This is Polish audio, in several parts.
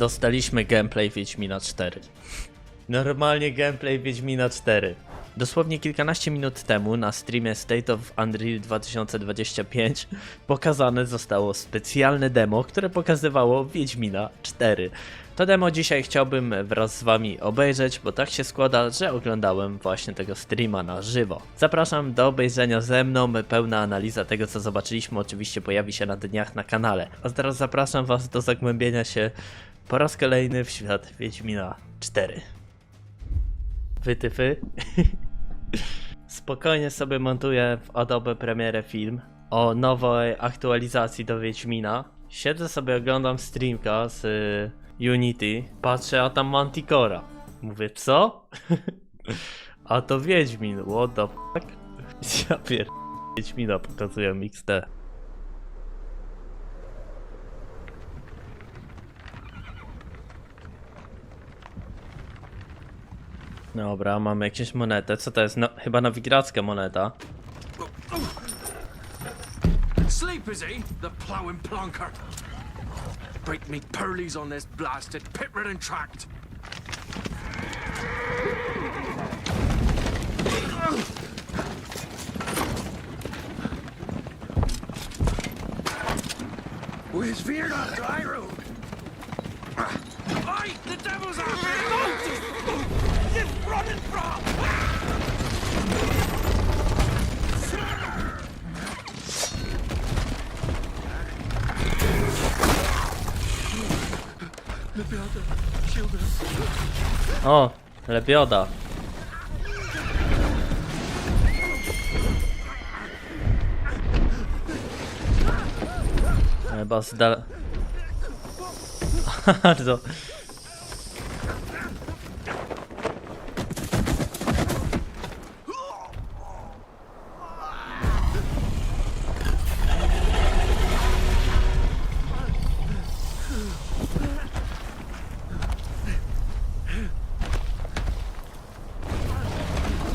dostaliśmy gameplay Wiedźmina 4. Normalnie gameplay Wiedźmina 4. Dosłownie kilkanaście minut temu na streamie State of Unreal 2025 pokazane zostało specjalne demo, które pokazywało Wiedźmina 4. To demo dzisiaj chciałbym wraz z wami obejrzeć, bo tak się składa, że oglądałem właśnie tego streama na żywo. Zapraszam do obejrzenia ze mną, pełna analiza tego co zobaczyliśmy oczywiście pojawi się na dniach na kanale. A teraz zapraszam was do zagłębienia się po raz kolejny w świat Wiedźmina 4. Wytyfy. Spokojnie sobie montuję w Adobe Premiere film o nowej aktualizacji do Wiedźmina. Siedzę sobie, oglądam streamka z Unity, patrzę, a tam Manticora. Mówię, co? A to Wiedźmin, what the fuck? Ja Wiedźmina pokazują XD. Dobra, mamy jakąś monetę. Co to jest? No, chyba nowigradzka moneta. Sleep is he, the plowing plunkard. Break me pearlies on this blasted pit-ridden tract. Where's veered off the high road? Aye, the devil's after me! It's running from! O, lebioda. Chyba zdal... Bardzo.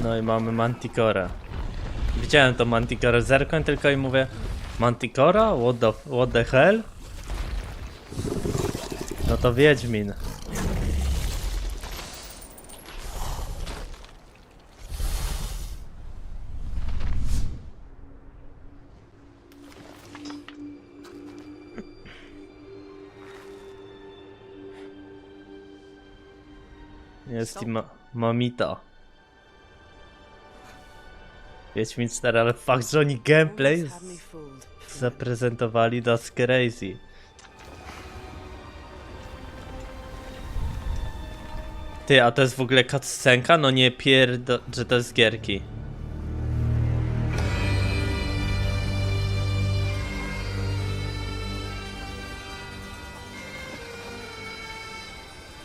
No i mamy Manticorę. Widziałem to Manticorę, zerkłem tylko i mówię Manticora? What the hell? No to Wiedźmin. Jest i mamita. Wiedźmin 4, ale fakt, że oni gameplay zaprezentowali, that's crazy. Ty, a to jest w ogóle cutscenka? No nie że to jest gierki.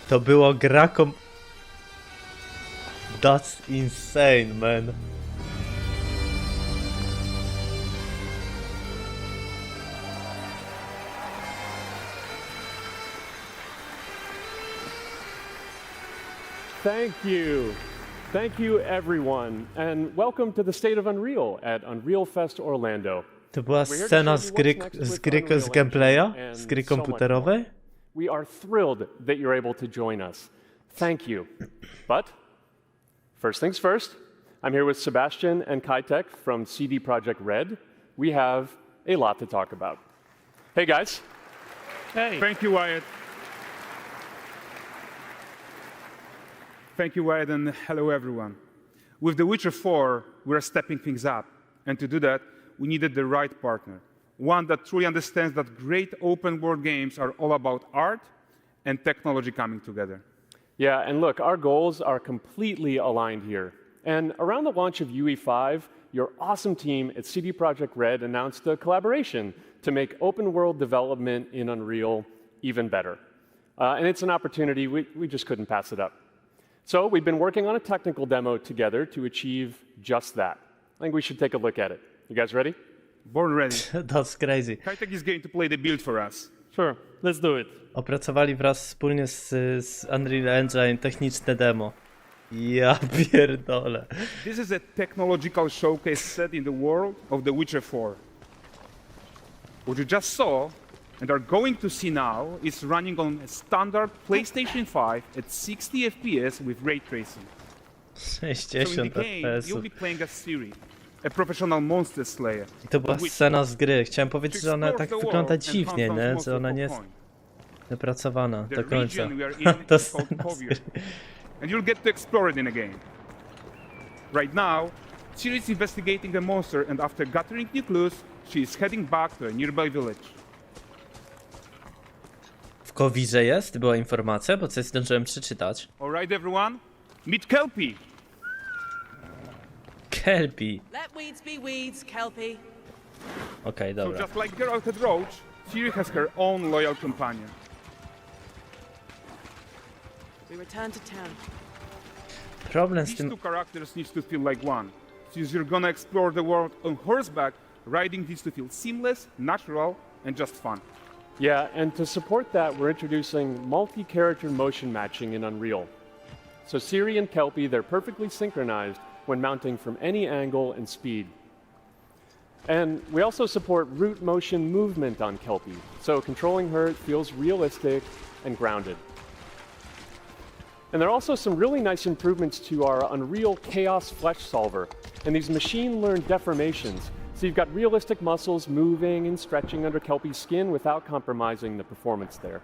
To było gra That's insane, man. Thank you everyone, and welcome to the State of Unreal at Unreal Fest Orlando. To była scena z gameplaya? Z gry komputerowej? We are thrilled that you're able to join us. Thank you. But first things first, I'm here with Sebastian and Kitek from CD Projekt RED. We have a lot to talk about. Hey guys. Hey. Thank you, Wyatt. Thank you, Wyatt, and hello, everyone. With The Witcher 4, we're stepping things up. And to do that, we needed the right partner. One that truly understands that great open-world games are all about art and technology coming together. Yeah, and look, our goals are completely aligned here. And around the launch of UE5, your awesome team at CD Projekt RED announced a collaboration to make open-world development in Unreal even better. And it's an opportunity, we just couldn't pass it up. So we've been working on a technical demo together to achieve just that. I think we should take a look at it. You guys ready? Born ready. That's crazy. Kitek is going to play the build for us. Sure, let's do it. Opracowali wraz wspólnie z Unreal Engine techniczne demo. Ja pierdolę. This is a technological showcase set in the world of The Witcher 4. What you just saw and are going to see now is running on a standard PlayStation 5 at 60 FPS with ray tracing. So in 60 the game, FPS. you'll be playing as Ciri, a professional monster slayer. I to była the witch scena z gry. Chciałem to powiedzieć, że ona explore tak the wygląda world and dziwnie, hunt nie? monsters Że ona for nie jest coin. wypracowana The do końca. region we are in To is called scena z Covier, gry. and you'll get to explore it in a game. Right now, Ciri is investigating a monster, and after gathering new clues, she is heading back to a nearby village. W Kowirze jest? Była informacja, bo coś zdążyłem przeczytać. Alright, everyone, meet Kelpie! Kelpie. Let weeds be weeds, Kelpie. Okej, So dobra. just like Geralt had Roach, Ciri has her own loyal companion. We return to town. Problem z These tym... two characters need to feel like one. Since you're gonna explore the world on horseback, riding needs to feel seamless, natural, and just fun. Yeah, and to support that, we're introducing multi-character motion matching in Unreal. So Ciri and Kelpie, they're perfectly synchronized when mounting from any angle and speed. And we also support root motion movement on Kelpie, so controlling her feels realistic and grounded. And there are also some really nice improvements to our Unreal Chaos Flesh Solver and these machine-learned deformations. So you've got realistic muscles moving and stretching under Kelpie's skin without compromising the performance there.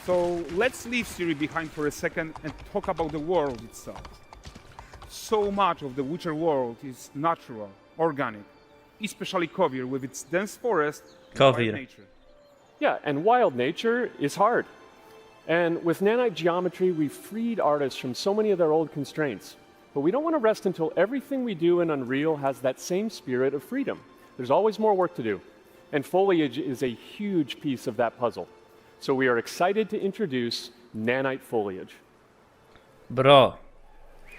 So let's leave Ciri behind for a second and talk about the world itself. So much of the Witcher world is natural, organic, especially Covier with its dense forest and wild Covier. nature. Yeah, and wild nature is hard. And with nanite geometry, we've freed artists from so many of their old constraints. But we don't want to rest until everything we do in Unreal has that same spirit of freedom. There's always more work to do. And foliage is a huge piece of that puzzle. So we are excited to introduce nanite foliage. Bro.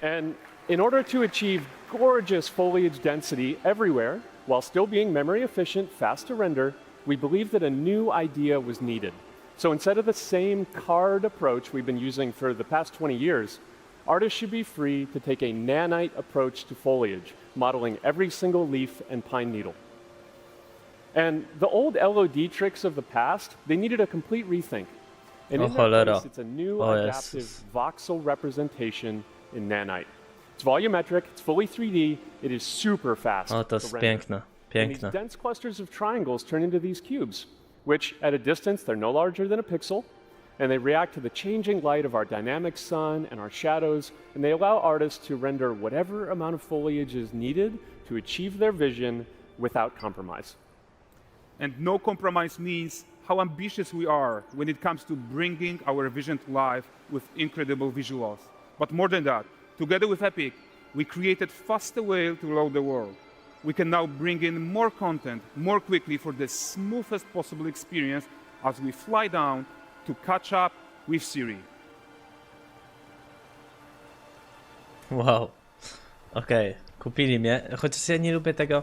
And in order to achieve gorgeous foliage density everywhere, while still being memory efficient, fast to render, we believe that a new idea was needed. So instead of the same card approach we've been using for the past 20 years, artists should be free to take a nanite approach to foliage, modeling every single leaf and pine needle. And the old LOD tricks of the past, they needed a complete rethink. And in that cholera. place, it's a new O adaptive Jezus. voxel representation in nanite. It's volumetric, it's fully 3D, it is super fast O, to to jest render. piękne. And these Piękne. dense clusters of triangles turn into these cubes, which at a distance, they're no larger than a pixel, and they react to the changing light of our dynamic sun and our shadows, and they allow artists to render whatever amount of foliage is needed to achieve their vision without compromise. And no compromise means how ambitious we are when it comes to bringing our vision to life with incredible visuals. But more than that, together with Epic, we created faster way to load the world. We can now bring in more content more quickly for the smoothest possible experience as we fly down to catch up with Ciri. Wow. Okej, kupili mnie. Chociaż ja nie lubię tego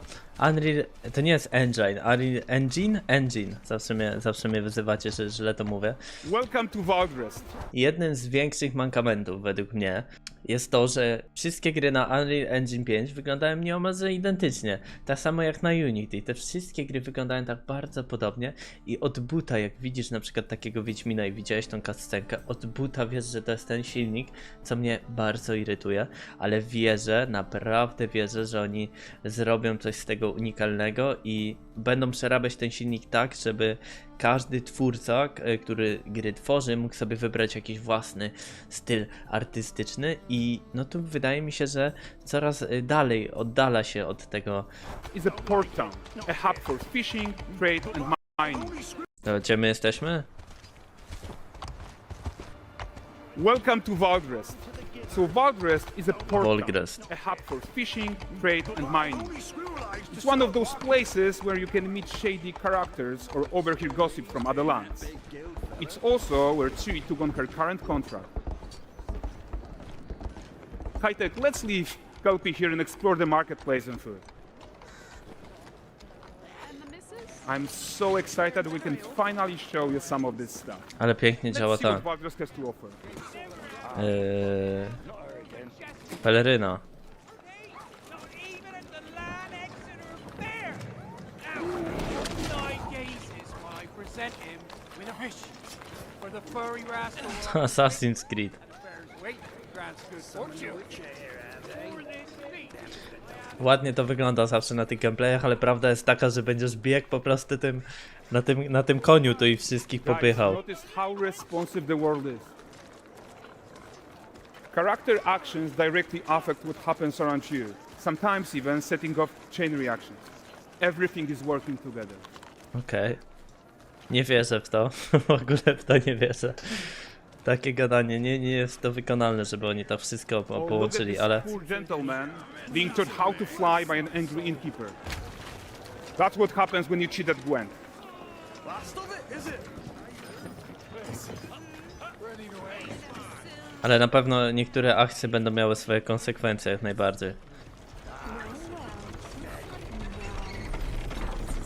Unreal... To nie jest engine. Unreal Engine? Engine. Zawsze mnie wyzywacie, że źle to mówię. Welcome to Valdrest. Jednym z większych mankamentów według mnie jest to, że wszystkie gry na Unreal Engine 5 wyglądają nieomal identycznie. Tak samo jak na Unity. Te wszystkie gry wyglądają tak bardzo podobnie i od buta, jak widzisz na przykład takiego Wiedźmina i widziałeś tą cutscenkę, od buta wiesz, że to jest ten silnik, co mnie bardzo irytuje, ale wierzę, naprawdę wierzę, że oni zrobią coś z tego unikalnego i będą przerabiać ten silnik tak, żeby każdy twórca, który gry tworzy, mógł sobie wybrać jakiś własny styl artystyczny i no tu wydaje mi się, że coraz dalej oddala się od tego. Is a port town, a hub for fishing, trade and mining. No, gdzie my jesteśmy? Welcome to Valdrest. So Valdrest is a port Volgrest. town, a hub for fishing, trade and mining. It's one of those places where you can meet shady characters or overhear gossip from other lands. It's also where Ciri took on her current contract. High-tech, let's leave Kelpie here and explore the marketplace and food. I'm so excited we can finally show you some of this stuff. Ale pięknie działa Let's see ta what Valdrest has to offer. peleryna. sent him with a mission for the furry rascal. Assassin's Creed. Wait, grants good fortune. Ładnie to wygląda zawsze na tych gameplayach, ale prawda jest taka, że będziesz biegł po prostu na tym koniu tu i wszystkich popychał. Notice how responsive the world is. Character actions directly affect what happens around you, sometimes even setting off chain reactions. Everything is working together. Okej. Nie wierzę w to. W ogóle w to nie wierzę. Takie gadanie, nie jest to wykonalne, żeby oni to wszystko połączyli, ale... Poor gentleman being taught how to fly by an angry innkeeper. That's what happens when you cheat at Gwent. Ale na pewno niektóre akcje będą miały swoje konsekwencje, jak najbardziej.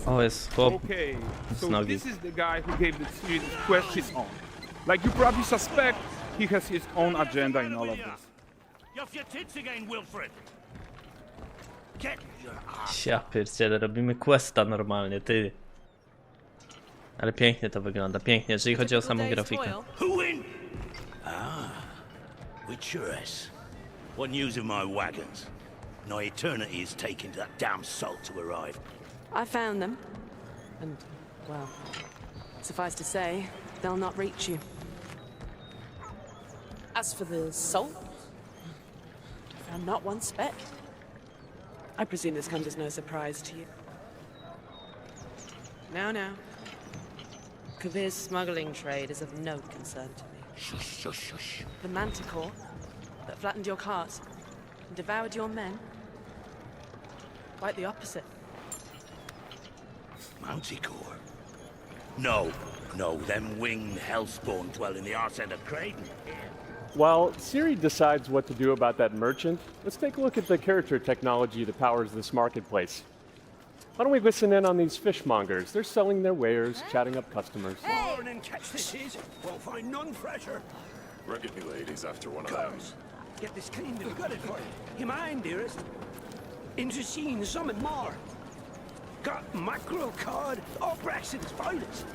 O, jest chłop Okay, z so nogi. this is the guy who gave the series quest his own. Like you probably suspect, he has his own agenda in all of this. You're off your tits again, Wilfred. Get your ass. Ja pierdzielę, robimy questa normalnie, ty. Ale pięknie to wygląda, pięknie, jeżeli chodzi o samą grafikę. Who in? With yours. What news of my wagons? No eternity is taking that damn salt to arrive. I found them. And, well, suffice to say, they'll not reach you. As for the salt, I found not one speck. I presume this comes as no surprise to you. Now. Kavir's smuggling trade is of no concern to me. Shush, shush, shush. The manticore that flattened your cart and devoured your men? Quite the opposite. Manticore? No, them winged hellspawn dwell in the arse end of Creighton. While Ciri decides what to do about that merchant, let's take a look at the character technology that powers this marketplace. Why don't we listen in on these fishmongers? They're selling their wares, chatting up customers. Morning, catch this is. Won't find none fresher. Reckon you ladies after one of them. Get this cleaned and gutted for you. You mind, dearest? Into seeing something more. Got mackerel cod, all Brexit's finest.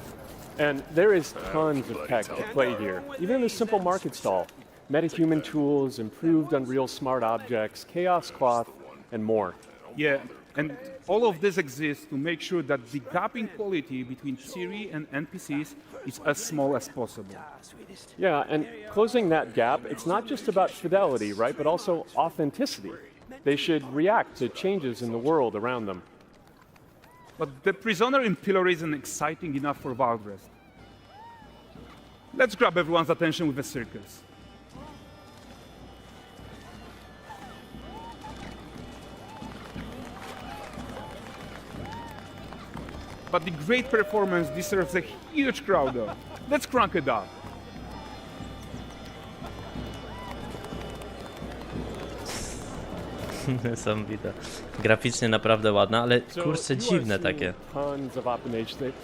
And there is tons of tech at play here, even in a simple market stall. Metahuman tools, improved Unreal smart objects, chaos cloth, and more. Yeah, and all of this exists to make sure that the gap in quality between Ciri and NPCs is as small as possible. Yeah, and closing that gap, it's not just about fidelity, right, but also authenticity. They should react to changes in the world around them. But the prisoner in Pillory isn't exciting enough for Valdrest. Let's grab everyone's attention with a circus. But the great performance deserves a huge crowd though. Let's crank it up. Niesamowite. Graficznie naprawdę ładna, ale kurczę dziwne takie. Tons of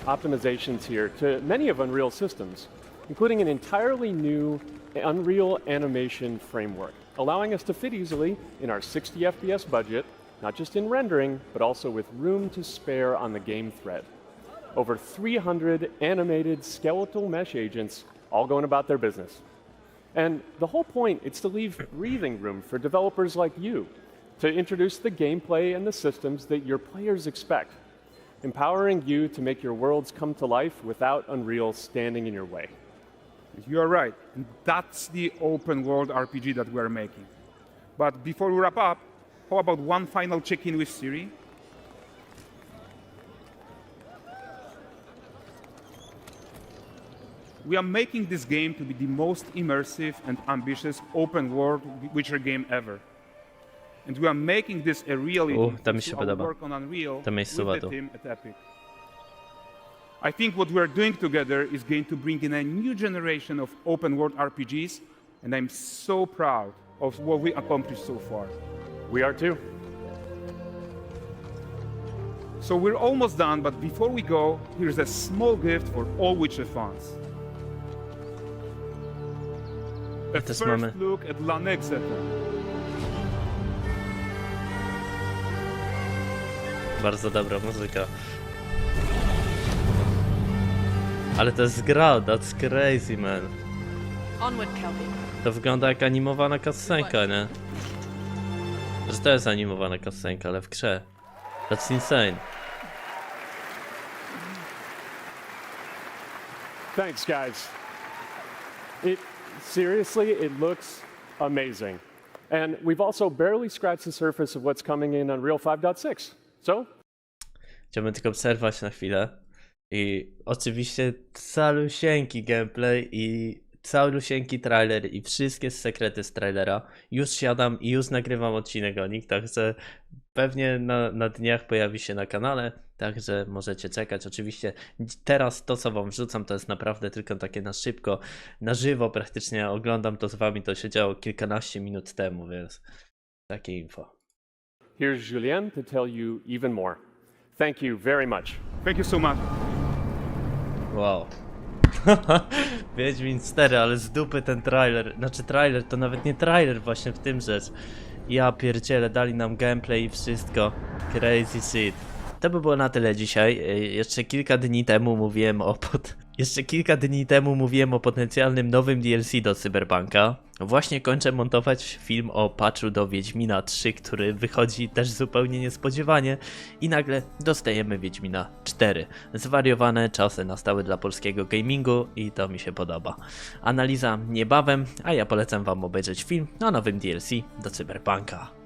optimizations here to many of Unreal systems, including an entirely new Unreal animation framework, allowing us to fit easily in our 60 FPS budget, not just in rendering, but also with room to spare on the game thread. Over 300 animated skeletal mesh agents all going about their business. And the whole point is to leave breathing room for developers like you to introduce the gameplay and the systems that your players expect, empowering you to make your worlds come to life without Unreal standing in your way. You are right, and that's the open world RPG that we're making. But before we wrap up, how about one final check-in with Ciri? We are making this game to be the most immersive and ambitious open world Witcher game ever. And we are making this a reality to mi się through our podoba. work on Unreal To miejscowa with the tu. team at Epic. I think what we are doing together is going to bring in a new generation of open world RPGs, and I'm so proud of what we accomplished so far. We are too. So we're almost done, but before we go, here's a small gift for all Witcher fans. A Też first mamy. look at Lanexeter. Bardzo dobra muzyka. Ale to jest gra, that's crazy, man. Onward, Kelby. To wygląda jak animowana cutscenka, nie? Że to jest animowana cutscenka, ale w grze. That's insane. Thanks, guys. Seriously, it looks amazing. And we've also barely scratched the surface of what's coming in Unreal 5.6. So? Chciałbym tylko przerwać na chwilę. I oczywiście calusieńki gameplay i calusieńki trailer i wszystkie sekrety z trailera. Już siadam i już nagrywam odcinek o nich, także pewnie na dniach pojawi się na kanale, także możecie czekać. Oczywiście teraz to, co wam wrzucam, to jest naprawdę tylko takie na szybko, na żywo praktycznie. Oglądam to z wami, to się działo kilkanaście minut temu, więc takie info. Here's Julien to tell you even more. Thank you very much. Thank you so much. Wow. Wiedźmin 4, ale z dupy ten trailer. Znaczy trailer to nawet nie trailer, właśnie w tym rzecz. Ja pierdzielę, dali nam gameplay i wszystko. Crazy shit. To by było na tyle dzisiaj. Jeszcze kilka dni temu mówiłem o potencjalnym nowym DLC do Cyberpunka. Właśnie kończę montować film o patchu do Wiedźmina 3, który wychodzi też zupełnie niespodziewanie i nagle dostajemy Wiedźmina 4. Zwariowane czasy nastały dla polskiego gamingu i to mi się podoba. Analiza niebawem, a ja polecam wam obejrzeć film o nowym DLC do Cyberpunka.